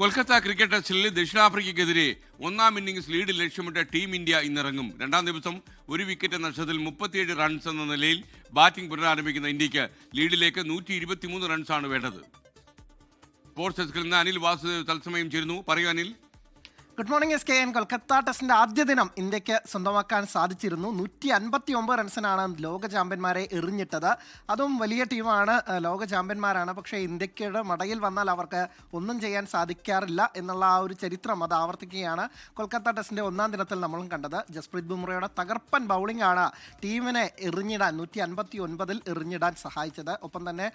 Kolkata cricket ടെസ്റ്റിൽ ദക്ഷിണാഫ്രിക്കയ്ക്കെതിരെ ഒന്നാം innings lead ലക്ഷ്യമിട്ട team India ഇന്നിറങ്ങും. രണ്ടാം ദിവസം ഒരു വിക്കറ്റ് നഷ്ടത്തിൽ 37 റൺസ് എന്ന നിലയിൽ ബാറ്റിംഗ് പുനരാരംഭിക്കുന്ന ഇന്ത്യക്ക് ലീഡിലേക്ക് 123 റൺസാണ് വേണ്ടത്. സ്പോർട്സ് ഡെസ്കിൽ നിന്ന് അനിൽ വാസുദേവ് തത്സമയം ചേരുന്നു. പറയൂ Anil. Good morning S K N. Kolkata ടെസ്റ്റിന്റെ ആദ്യ ദിനം ഇന്ത്യക്ക് സ്വന്തമാക്കാൻ സാധിച്ചിരുന്നു. 159 റൺസിനാണ് ലോക ചാമ്പ്യന്മാരെ എറിഞ്ഞിട്ടത്. അതും വലിയ ടീമാണ്, ലോക ചാമ്പ്യന്മാരാണ്. പക്ഷേ ഇന്ത്യയുടെ മടയിൽ വന്നാൽ അവർക്ക് ഒന്നും ചെയ്യാൻ സാധിക്കാറില്ല എന്നുള്ള ആ ഒരു ചരിത്രം അത് ആവർത്തിക്കുകയാണ് കൊൽക്കത്ത ടെസ്റ്റിന്റെ ഒന്നാം ദിനത്തിൽ നമ്മളും കണ്ടത്. ജസ്പ്രീത് ബുംറയുടെ തകർപ്പൻ ബൗളിംഗ് ആണ് ടീമിനെ എറിഞ്ഞിടാൻ 159 എറിഞ്ഞിടാൻ സഹായിച്ചത്. ഒപ്പം തന്നെ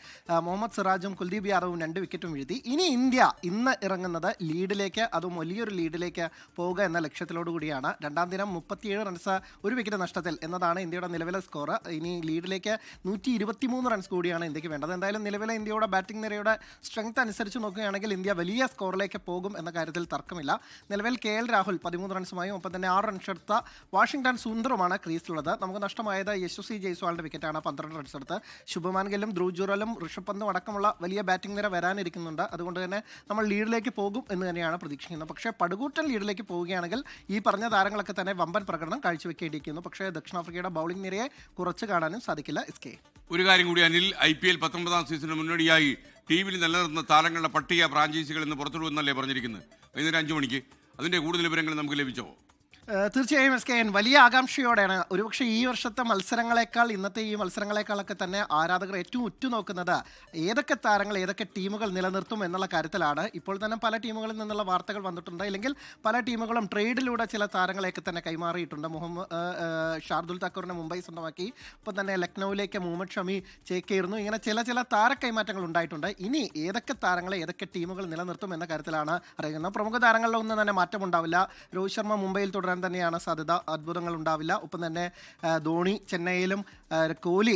മുഹമ്മദ് സിറാജും കുൽദീപ് യാദവും 2 വിക്കറ്റും വീഴ്ത്തി. ഇനി ഇന്ത്യ ഇന്ന് ഇറങ്ങുന്നത് ലീഡിലേക്ക്, അതും വലിയൊരു ലീഡിലേക്ക് പോവുക എന്ന ലക്ഷ്യത്തിലോടു കൂടിയാണ്. രണ്ടാം ദിനം 37 റൺസ് ഒരു വിക്കറ്റ് നഷ്ടത്തിൽ എന്നതാണ് ഇന്ത്യയുടെ നിലവിലെ സ്കോർ. ഇനി ലീഡിലേക്ക് 123 റൺസ് കൂടിയാണ് ഇന്ത്യക്ക് വേണ്ടത്. എന്തായാലും നിലവിലെ ഇന്ത്യയുടെ ബാറ്റിംഗ് നിരയുടെ സ്ട്രെങ്ത് അനുസരിച്ച് നോക്കുകയാണെങ്കിൽ ഇന്ത്യ വലിയ സ്കോറിലേക്ക് പോകും എന്ന കാര്യത്തിൽ തർക്കമില്ല. നിലവിൽ KL രാഹുൽ 13 റൺസുമായും ഒപ്പം തന്നെ 6 റൺസ് എടുത്ത വാഷിംഗ്ടൺ സുന്ദറുമാണ് ക്രീസിലുള്ളത്. നമുക്ക് നഷ്ടമായത് യശസ്വി ജയ്സ്വാളിന്റെ വിക്കറ്റാണ്, 12 റൺസ് എടുത്ത്. ശുഭമാൻ ഗില്ലും ധ്രുവ് ജുറലും ഋഷഭ് പന്തും അടക്കമുള്ള വലിയ ബാറ്റിംഗ് നിര വരാനിരിക്കുന്നുണ്ട്. അതുകൊണ്ട് തന്നെ നമ്മൾ ലീഡിലേക്ക് പോകും എന്ന് തന്നെയാണ് പ്രതീക്ഷിക്കുന്നത്. പക്ഷേ പടുകൂറ്റൻ ലീഡിലേക്ക് പോവുകയാണെങ്കിൽ ഈ പറഞ്ഞ താരങ്ങളൊക്കെ തന്നെ വമ്പൻ പ്രകടനം കാഴ്ചവെക്കേണ്ടിയിരിക്കുന്നു. പക്ഷേ ദക്ഷിണാഫ്രിക്കയുടെ ബൗളിംഗ് നിരയെ കുറച്ച് കാണാനും സാധിക്കില്ല. എസ്കെ ഒരു കാര്യം കൂടി അനിൽ, IPL 19ാം സീസണിന് മുന്നോടിയായി ടീമിൽ നിലനിർത്തുന്ന താരങ്ങളുടെ പട്ടിക ഫ്രാഞ്ചൈസികൾ ഇന്ന് പുറത്തുവിടുന്നല്ലേ പറഞ്ഞിരിക്കുന്നത്. വൈകുന്നേരം 5 മണിക്ക് അതിന്റെ കൂടുതൽ വിവരങ്ങൾ നമുക്ക് ലഭിച്ചോ? തീർച്ചയായും എസ് കെ എൻ വലിയ ആകാംക്ഷയോടെയാണ് ഒരുപക്ഷെ ഈ വർഷത്തെ മത്സരങ്ങളെക്കാൾ ഇന്നത്തെ ഈ മത്സരങ്ങളെക്കാളൊക്കെ തന്നെ ആരാധകർ ഏറ്റവും ഉറ്റുനോക്കുന്നത് ഏതൊക്കെ താരങ്ങൾ ഏതൊക്കെ ടീമുകൾ നിലനിർത്തും എന്നുള്ള കാര്യത്തിലാണ്. ഇപ്പോൾ തന്നെ പല ടീമുകളിൽ നിന്നുള്ള വാർത്തകൾ വന്നിട്ടുണ്ട്. ഇല്ലെങ്കിൽ പല ടീമുകളും ട്രേഡിലൂടെ ചില താരങ്ങളെയൊക്കെ തന്നെ കൈമാറിയിട്ടുണ്ട്. ഷാർദുൽ താക്കൂറിനെ മുംബൈ സ്വന്തമാക്കി. ഒപ്പം തന്നെ ലക്നൌവിലേക്ക് മുഹമ്മദ് ഷമി ചേക്കേറുന്നു. ഇങ്ങനെ ചില താര കൈമാറ്റങ്ങൾ ഉണ്ടായിട്ടുണ്ട്. ഇനി ഏതൊക്കെ താരങ്ങളെ ഏതൊക്കെ ടീമുകൾ നിലനിർത്തും എന്ന കാര്യത്തിലാണ് അറിയുന്നത്. പ്രമുഖ താരങ്ങളിലൊന്നും തന്നെ മാറ്റമുണ്ടാവില്ല. രോഹിത് ശർമ്മ മുംബൈയിൽ തുടരാൻ തന്നെയാണ് സാധ്യത. അത്ഭുതങ്ങൾ ഉണ്ടാവില്ല. ഒപ്പം തന്നെ ധോണി ചെന്നൈയിലും കോഹ്ലി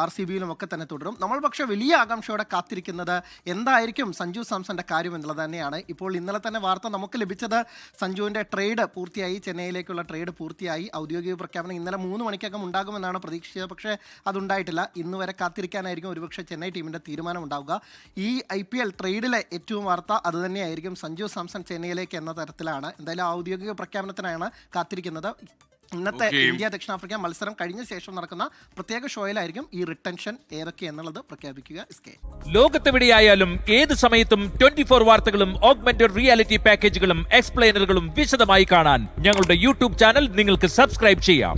RCBയിലും ഒക്കെ തന്നെ തുടരും. നമ്മൾ പക്ഷേ വലിയ ആകാംക്ഷയോടെ കാത്തിരിക്കുന്നത് എന്തായിരിക്കും സഞ്ജു സാംസന്റെ കാര്യം എന്നുള്ളത് തന്നെയാണ്. ഇപ്പോൾ ഇന്നലെ തന്നെ വാർത്ത നമുക്ക് ലഭിച്ചത് സഞ്ജുവിൻ്റെ ട്രേഡ് പൂർത്തിയായി, ചെന്നൈയിലേക്കുള്ള ട്രേഡ് പൂർത്തിയായി. ഔദ്യോഗിക പ്രഖ്യാപനം ഇന്നലെ 3 മണിക്കകം ഉണ്ടാകുമെന്നാണ് പ്രതീക്ഷിച്ചത്. പക്ഷേ അതുണ്ടായിട്ടില്ല. ഇന്ന് വരെ കാത്തിരിക്കാനായിരിക്കും ഒരുപക്ഷെ ചെന്നൈ ടീമിൻ്റെ തീരുമാനം ഉണ്ടാവുക. ഈ IPL ട്രേഡിലെ ഏറ്റവും വാർത്ത അതുതന്നെയായിരിക്കും, സഞ്ജു സാംസൺ ചെന്നൈയിലേക്ക് എന്ന തരത്തിലാണ്. എന്തായാലും ഔദ്യോഗിക പ്രഖ്യാപനത്തിനാണ് കാത്തിരിക്കുന്നത്. ഇന്നത്തെ ഇന്ത്യ ദക്ഷിണാഫ്രിക്ക മത്സരം കഴിഞ്ഞ ശേഷം നടക്കുന്ന പ്രത്യേക ഷോയിലായിരിക്കും ഈ റിട്ടൻഷൻ ഏതൊക്കെ എന്നുള്ളത് പ്രഖ്യാപിക്കുക. ലോകത്തെവിടെയായാലും ഏത് സമയത്തും 24 വാർത്തകളും ഓഗ്മെന്റഡ് റിയാലിറ്റി പാക്കേജുകളും എക്സ്പ്ലെയിനറുകളും വിശദമായി കാണാൻ ഞങ്ങളുടെ YouTube ചാനൽ നിങ്ങൾക്ക് സബ്സ്ക്രൈബ് ചെയ്യാം.